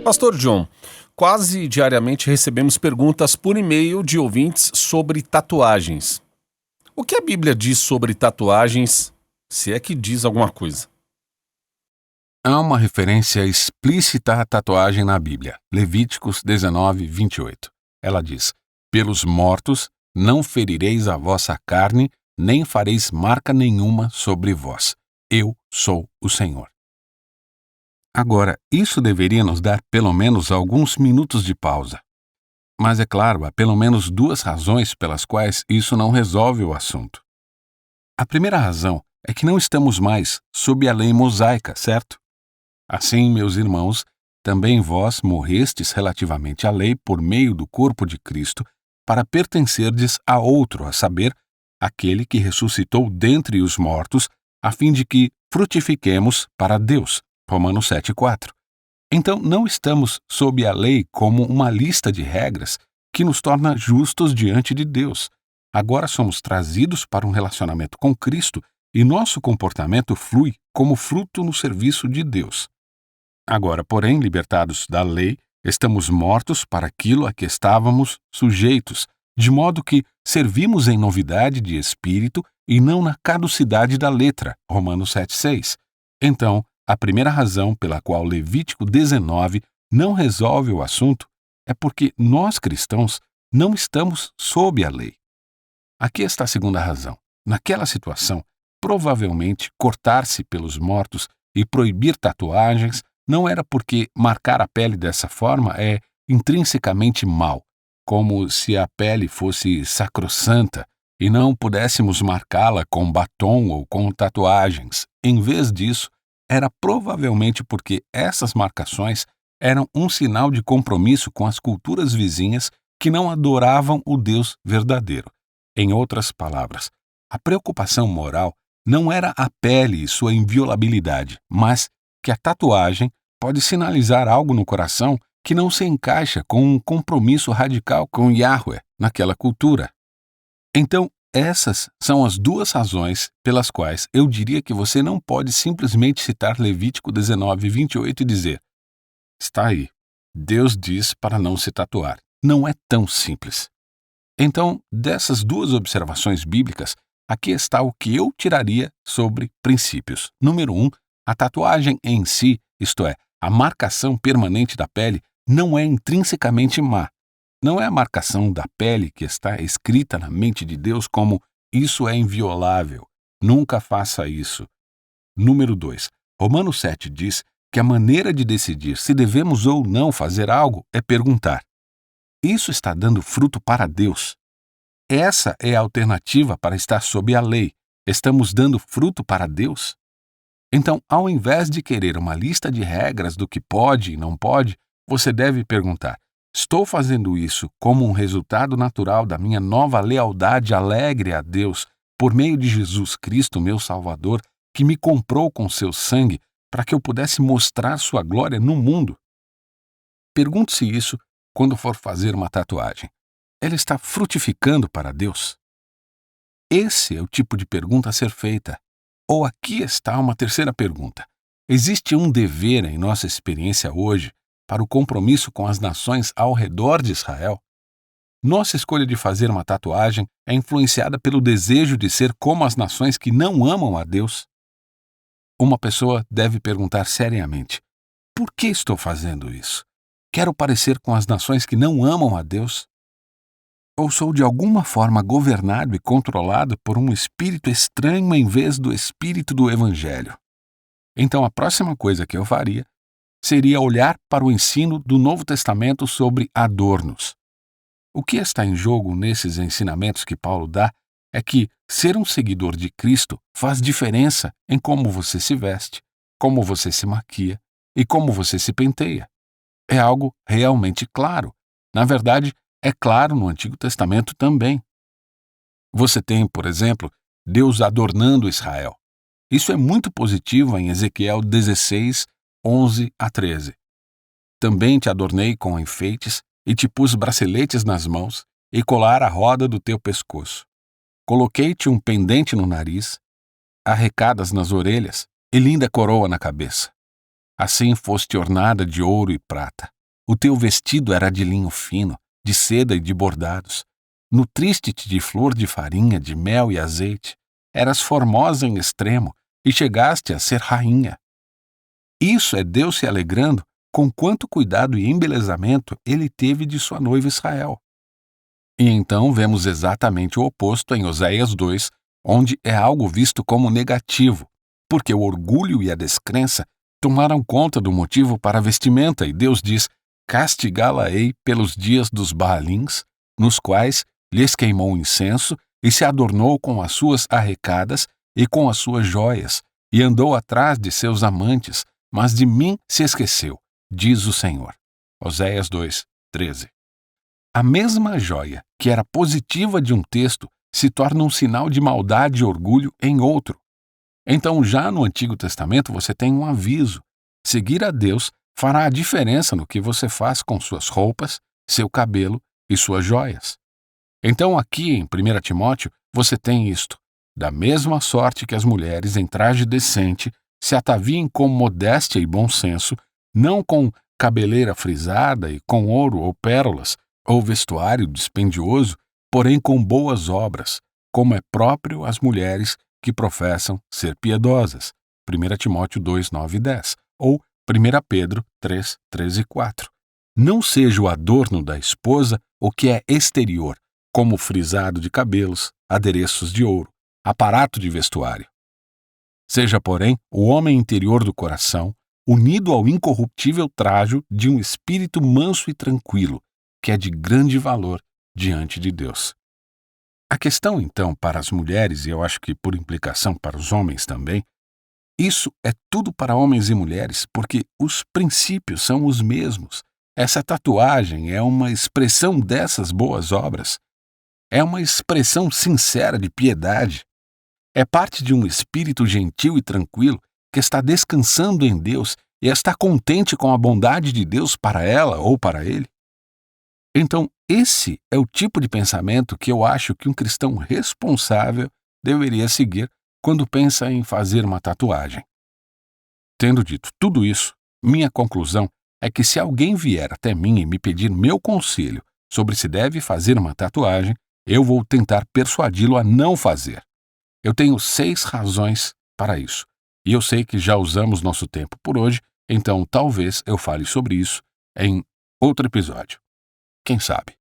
Pastor John, quase diariamente recebemos perguntas por e-mail de ouvintes sobre tatuagens. O que a Bíblia diz sobre tatuagens, se é que diz alguma coisa? Há uma referência explícita à tatuagem na Bíblia, Levíticos 19, 28. Ela diz: pelos mortos não ferireis a vossa carne, nem fareis marca nenhuma sobre vós. Eu sou o Senhor. Agora, isso deveria nos dar pelo menos alguns minutos de pausa. Mas é claro, há pelo menos duas razões pelas quais isso não resolve o assunto. A primeira razão é que não estamos mais sob a lei mosaica, certo? Assim, meus irmãos, também vós morrestes relativamente à lei por meio do corpo de Cristo, para pertencerdes a outro, a saber, aquele que ressuscitou dentre os mortos, a fim de que frutifiquemos para Deus. Romanos 7,4. Então, não estamos sob a lei como uma lista de regras que nos torna justos diante de Deus. Agora somos trazidos para um relacionamento com Cristo e nosso comportamento flui como fruto no serviço de Deus. Agora, porém, libertados da lei, estamos mortos para aquilo a que estávamos sujeitos, de modo que servimos em novidade de espírito e não na caducidade da letra. Romanos 7,6. Então, a primeira razão pela qual Levítico 19 não resolve o assunto é porque nós cristãos não estamos sob a lei. Aqui está a segunda razão. Naquela situação, provavelmente cortar-se pelos mortos e proibir tatuagens não era porque marcar a pele dessa forma é intrinsecamente mal, como se a pele fosse sacrossanta e não pudéssemos marcá-la com batom ou com tatuagens. Em vez disso, era provavelmente porque essas marcações eram um sinal de compromisso com as culturas vizinhas que não adoravam o Deus verdadeiro. Em outras palavras, a preocupação moral não era a pele e sua inviolabilidade, mas que a tatuagem pode sinalizar algo no coração que não se encaixa com um compromisso radical com Yahweh naquela cultura. Então, essas são as duas razões pelas quais eu diria que você não pode simplesmente citar Levítico 19, 28 e dizer: está aí, Deus diz para não se tatuar. Não é tão simples. Então, dessas duas observações bíblicas, aqui está o que eu tiraria sobre princípios. Número 1, a tatuagem em si, isto é, a marcação permanente da pele, não é intrinsecamente má. Não é a marcação da pele que está escrita na mente de Deus como isso é inviolável. Nunca faça isso. Número 2. Romanos 7 diz que a maneira de decidir se devemos ou não fazer algo é perguntar: isso está dando fruto para Deus? Essa é a alternativa para estar sob a lei. Estamos dando fruto para Deus? Então, ao invés de querer uma lista de regras do que pode e não pode, você deve perguntar: estou fazendo isso como um resultado natural da minha nova lealdade alegre a Deus por meio de Jesus Cristo, meu Salvador, que me comprou com seu sangue para que eu pudesse mostrar sua glória no mundo? Pergunte-se isso quando for fazer uma tatuagem. Ela está frutificando para Deus? Esse é o tipo de pergunta a ser feita. Ou aqui está uma terceira pergunta. Existe um dever em nossa experiência hoje para o compromisso com as nações ao redor de Israel? Nossa escolha de fazer uma tatuagem é influenciada pelo desejo de ser como as nações que não amam a Deus? Uma pessoa deve perguntar seriamente: por que estou fazendo isso? Quero parecer com as nações que não amam a Deus? Ou sou de alguma forma governado e controlado por um espírito estranho em vez do espírito do Evangelho? Então a próxima coisa que eu faria seria olhar para o ensino do Novo Testamento sobre adornos. O que está em jogo nesses ensinamentos que Paulo dá é que ser um seguidor de Cristo faz diferença em como você se veste, como você se maquia e como você se penteia. É algo realmente claro. Na verdade, é claro no Antigo Testamento também. Você tem, por exemplo, Deus adornando Israel. Isso é muito positivo em Ezequiel 16, 11 a 13. Também te adornei com enfeites e te pus braceletes nas mãos e colar a roda do teu pescoço. Coloquei-te um pendente no nariz, arrecadas nas orelhas e linda coroa na cabeça. Assim foste ornada de ouro e prata. O teu vestido era de linho fino, de seda e de bordados. Nutriste-te de flor de farinha, de mel e azeite. Eras formosa em extremo e chegaste a ser rainha. Isso é Deus se alegrando com quanto cuidado e embelezamento ele teve de sua noiva Israel. E então vemos exatamente o oposto em Oséias 2, onde é algo visto como negativo, porque o orgulho e a descrença tomaram conta do motivo para a vestimenta, e Deus diz: castigá-la-ei pelos dias dos Baalins, nos quais lhes queimou incenso e se adornou com as suas arrecadas e com as suas joias, e andou atrás de seus amantes, mas de mim se esqueceu, diz o Senhor. Oséias 2, 13. A mesma joia que era positiva de um texto se torna um sinal de maldade e orgulho em outro. Então, já no Antigo Testamento, você tem um aviso. Seguir a Deus fará a diferença no que você faz com suas roupas, seu cabelo e suas joias. Então, aqui em 1 Timóteo, você tem isto. Da mesma sorte que as mulheres em traje decente se ataviem com modéstia e bom senso, não com cabeleira frisada e com ouro ou pérolas, ou vestuário dispendioso, porém com boas obras, como é próprio às mulheres que professam ser piedosas. 1 Timóteo 2, 9 e 10, ou 1 Pedro 3, 13 e 4. Não seja o adorno da esposa o que é exterior, como o frisado de cabelos, adereços de ouro, aparato de vestuário. Seja, porém, o homem interior do coração, unido ao incorruptível trajo de um espírito manso e tranquilo, que é de grande valor diante de Deus. A questão, então, para as mulheres, e eu acho que por implicação para os homens também, isso é tudo para homens e mulheres, porque os princípios são os mesmos. Essa tatuagem é uma expressão dessas boas obras. É uma expressão sincera de piedade. É parte de um espírito gentil e tranquilo que está descansando em Deus e está contente com a bondade de Deus para ela ou para ele. Então, esse é o tipo de pensamento que eu acho que um cristão responsável deveria seguir quando pensa em fazer uma tatuagem. Tendo dito tudo isso, minha conclusão é que se alguém vier até mim e me pedir meu conselho sobre se deve fazer uma tatuagem, eu vou tentar persuadi-lo a não fazer. Eu tenho 6 razões para isso, e eu sei que já usamos nosso tempo por hoje, então talvez eu fale sobre isso em outro episódio. Quem sabe?